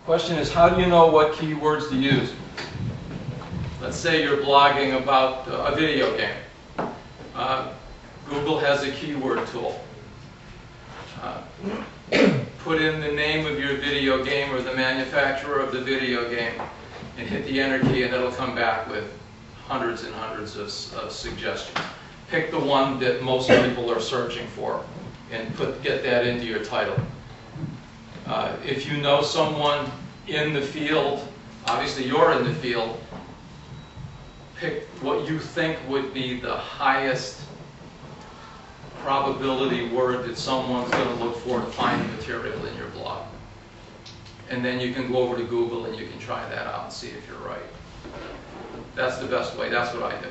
Question is, how do you know what keywords to use? Let's say you're blogging about a video game. Google has a keyword tool. Put in the name of your video game or the manufacturer of the video game and hit the enter key, and it'll come back with hundreds and hundreds of suggestions. Pick the one that most people are searching for and get that into your title. If you know someone in the field, obviously you're in the field, pick what you think would be the highest probability word that someone's going to look for to find the material in your blog. And then you can go over to Google and you can try that out and see if you're right. That's the best way. That's what I do.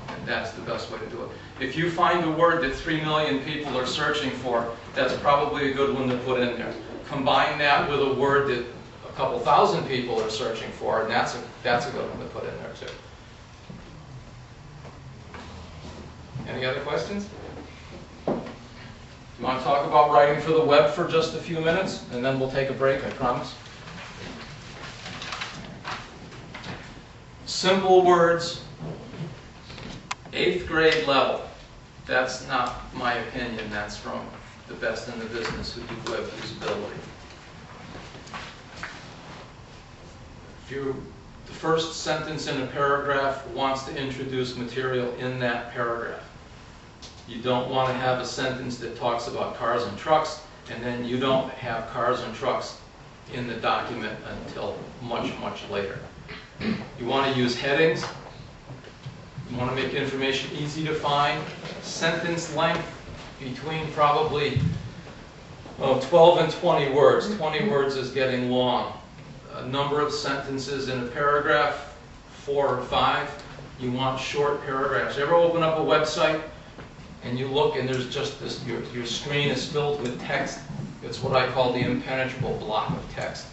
And that's the best way to do it. If you find a word that 3 million people are searching for, that's probably a good one to put in there. Combine that with a word that a couple thousand people are searching for, and that's a good one to put in there too. Any other questions? You want to talk about writing for the web for just a few minutes, and then we'll take a break, I promise. Simple words, 8th grade level. That's not my opinion. That's from the best in the business who do web usability. The first sentence in a paragraph wants to introduce material in that paragraph. You don't want to have a sentence that talks about cars and trucks, and then you don't have cars and trucks in the document until much, much later. You want to use headings. You want to make information easy to find. Sentence length between probably 12 and 20 words. 20 words is getting long. A number of sentences in a paragraph, 4 or 5. You want short paragraphs. You ever open up a website and you look and there's just this, your screen is filled with text? It's what I call the impenetrable block of text.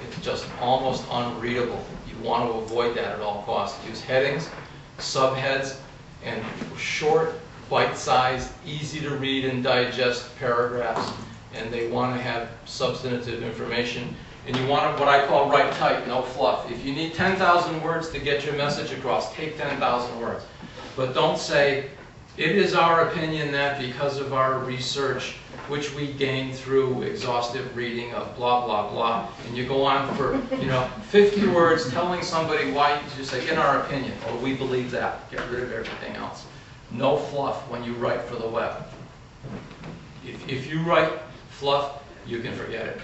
It's just almost unreadable. You want to avoid that at all costs. Use headings, subheads, and short, bite-sized, easy to read and digest paragraphs. And they want to have substantive information. And you want what I call write tight, no fluff. If you need 10,000 words to get your message across, take 10,000 words. But don't say, it is our opinion that because of our research, which we gained through exhaustive reading of blah, blah, blah, and you go on for 50 words telling somebody why you just say, in our opinion, or we believe that. Get rid of everything else. No fluff when you write for the web. If you write fluff, you can forget it.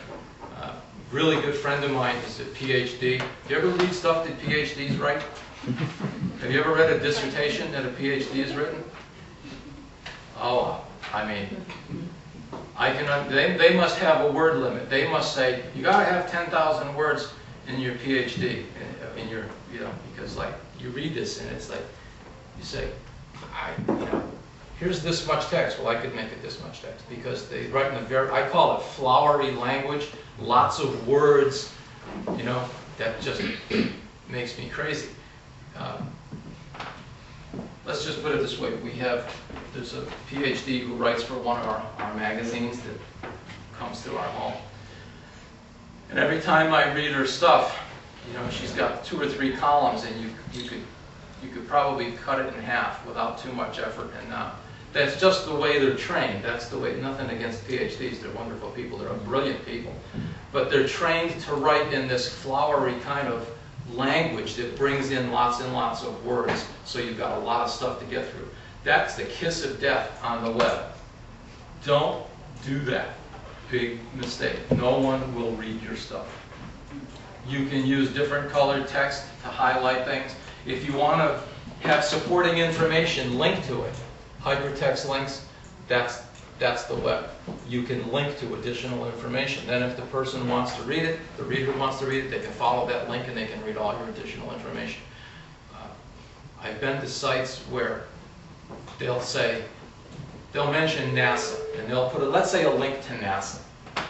Really good friend of mine is a PhD. Do you ever read stuff that PhDs write? Have you ever read a dissertation that a PhD has written? Oh, I mean, they must have a word limit. They must say, you got to have 10,000 words in your PhD, because like you read this and it's like, you say, here's this much text. Well, I could make it this much text because they write in a I call it flowery language, lots of words, that just makes me crazy. Let's just put it this way. There's a PhD who writes for one of our magazines that comes through our home. And every time I read her stuff, she's got 2 or 3 columns, and you could probably cut it in half without too much effort. And that's just the way they're trained. That's the way. Nothing against PhDs. They're wonderful people. They're brilliant people. But they're trained to write in this flowery kind of language that brings in lots and lots of words. So you've got a lot of stuff to get through. That's the kiss of death on the web. Don't do that. Big mistake. No one will read your stuff. You can use different colored text to highlight things. If you want to have supporting information linked to it, hypertext links, that's the web. You can link to additional information. Then if the person wants to read it, the reader wants to read it, they can follow that link and they can read all your additional information. I've been to sites where they'll mention NASA, and they'll put, let's say, a link to NASA.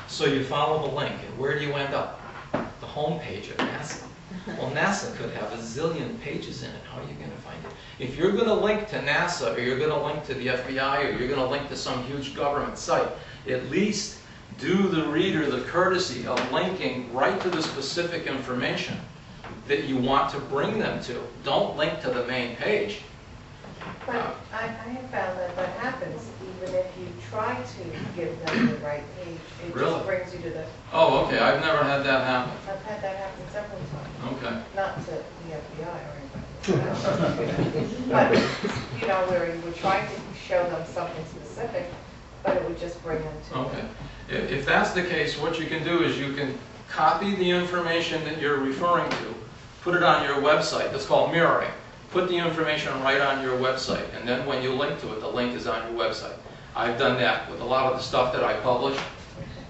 So you follow the link, and where do you end up? The home page of NASA. Well, NASA could have a zillion pages in it. How are you going to find it? If you're going to link to NASA, or you're going to link to the FBI, or you're going to link to some huge government site, at least do the reader the courtesy of linking right to the specific information that you want to bring them to. Don't link to the main page. But I have found that that happens even if you try to give them the right page. It Really? just brings you to the... Oh, okay, I've never had that happen. I've had that happen several times. Okay. Not to the FBI or anybody. But, you know, where you would try to show them something specific, but it would just bring them to... Okay. If that's the case, what you can do is you can copy the information that you're referring to, put it on your website. That's called mirroring. Put the information right on your website, and then when you link to it, the link is on your website. I've done that with a lot of the stuff that I publish.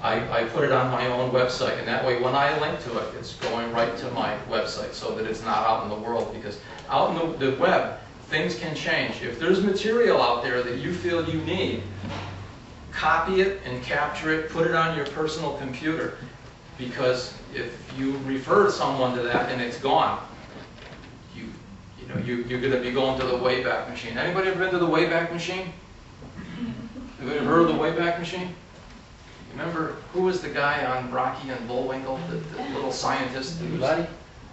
I put it on my own website, and that way when I link to it, it's going right to my website so that it's not out in the world, because out in the web, things can change. If there's material out there that you feel you need, copy it and capture it, put it on your personal computer, because if you refer someone to that and it's gone, you're going to be going to the Wayback Machine. Anybody ever been to the Wayback Machine? Have you ever heard of the Wayback Machine? Remember, who was the guy on Rocky and Bullwinkle, the little scientist? Peabody?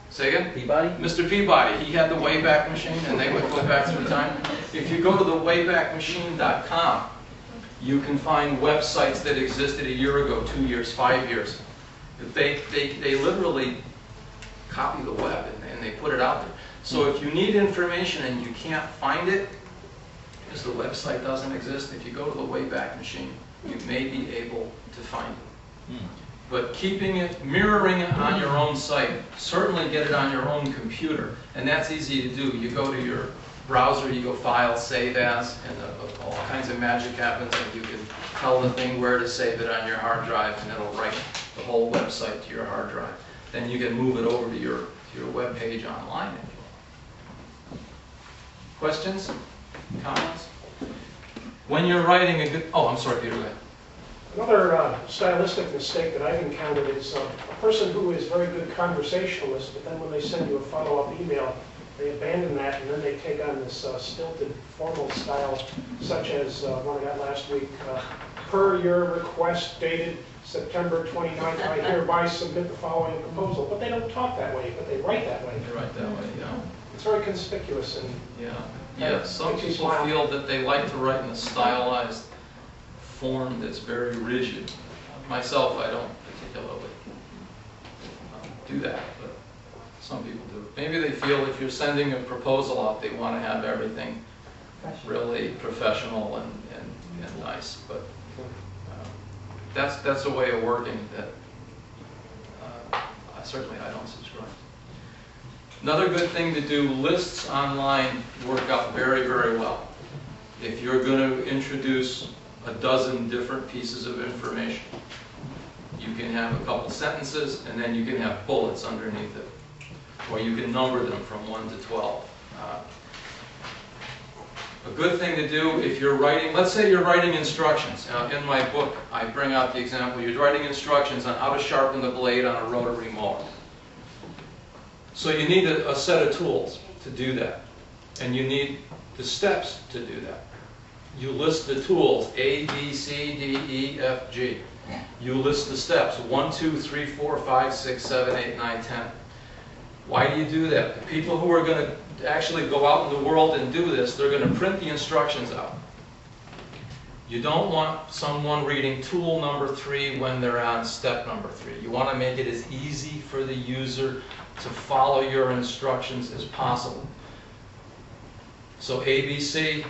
Say again? Peabody? Mr. Peabody. He had the Wayback Machine, and they would go back through time. If you go to the waybackmachine.com, you can find websites that existed a year ago, 2 years, 5 years. They literally copy the web and they put it out there. So if you need information and you can't find it, because the website doesn't exist, if you go to the Wayback Machine, you may be able to find it. But keeping it, mirroring it on your own site, certainly get it on your own computer. And that's easy to do. You go to your browser, you go File, Save As, and all kinds of magic happens, and you can tell the thing where to save it on your hard drive, and it'll write the whole website to your hard drive. Then you can move it over to your web page online if you want. Questions? Comments? When you're writing a good... Oh, I'm sorry, Peter, go ahead. Another stylistic mistake that I've encountered is a person who is a very good conversationalist, but then when they send you a follow-up email, they abandon that and then they take on this stilted formal style, such as one I got last week. Per your request dated September 29th, I hereby submit the following proposal. But they don't talk that way, but they write that way. They write that way, yeah. It's very conspicuous. And yeah. Some people feel that they like to write in a stylized form that's very rigid. Myself, I don't particularly do that, but some people do. Maybe they feel if you're sending a proposal out, they want to have everything really professional and nice. But that's a way of working that certainly I don't subscribe. Another good thing to do, lists online work out very, very well. If you're going to introduce a dozen different pieces of information, you can have a couple sentences and then you can have bullets underneath it. Or you can number them from 1 to 12. A good thing to do if you're writing, let's say you're writing instructions. In my book, I bring out the example. You're writing instructions on how to sharpen the blade on a rotary mower. So you need a set of tools to do that. And you need the steps to do that. You list the tools, A, B, C, D, E, F, G. You list the steps, 1, 2, 3, 4, 5, 6, 7, 8, 9, 10. Why do you do that? The people who are going to actually go out in the world and do this, they're going to print the instructions out. You don't want someone reading tool number 3 when they're on step number 3. You want to make it as easy for the user to follow your instructions as possible. So ABC,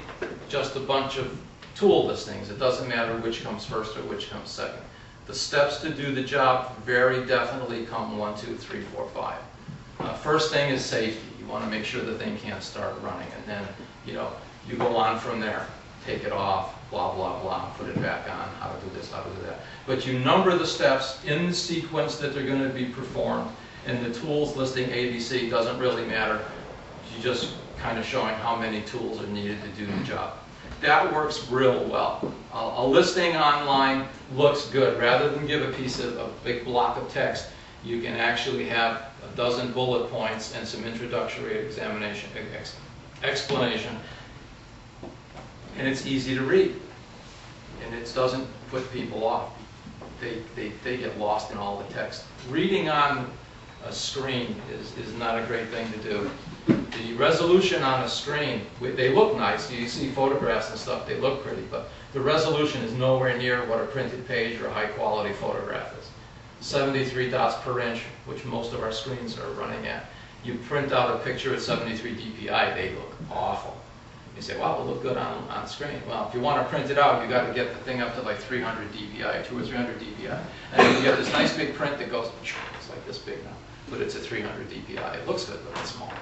just a bunch of tool listings. It doesn't matter which comes first or which comes second. The steps to do the job very definitely come 1, 2, 3, 4, 5. First thing is safety. You want to make sure the thing can't start running, and then you go on from there. Take it off, blah, blah, blah, put it back on, how to do this, how to do that. But you number the steps in the sequence that they're going to be performed, and the tools listing ABC doesn't really matter. You just kind of showing how many tools are needed to do the job. That works real well. A listing online looks good. Rather than give a big block of text, you can actually have a dozen bullet points and some introductory explanation. And it's easy to read. And it doesn't put people off. they get lost in all the text. Reading on a screen is not a great thing to do. The resolution on a screen, they look nice. You see photographs and stuff, they look pretty, but the resolution is nowhere near what a printed page or high quality photograph is. 73 dots per inch, which most of our screens are running at. You print out a picture at 73 dpi, they look awful. You say, wow, it'll look good on screen. Well, if you want to print it out, you got to get the thing up to like 300 dpi, 200 or 300 dpi. And you get this nice big print that goes, it's like this big now, but it's at 300 dpi. It looks good, but it's small.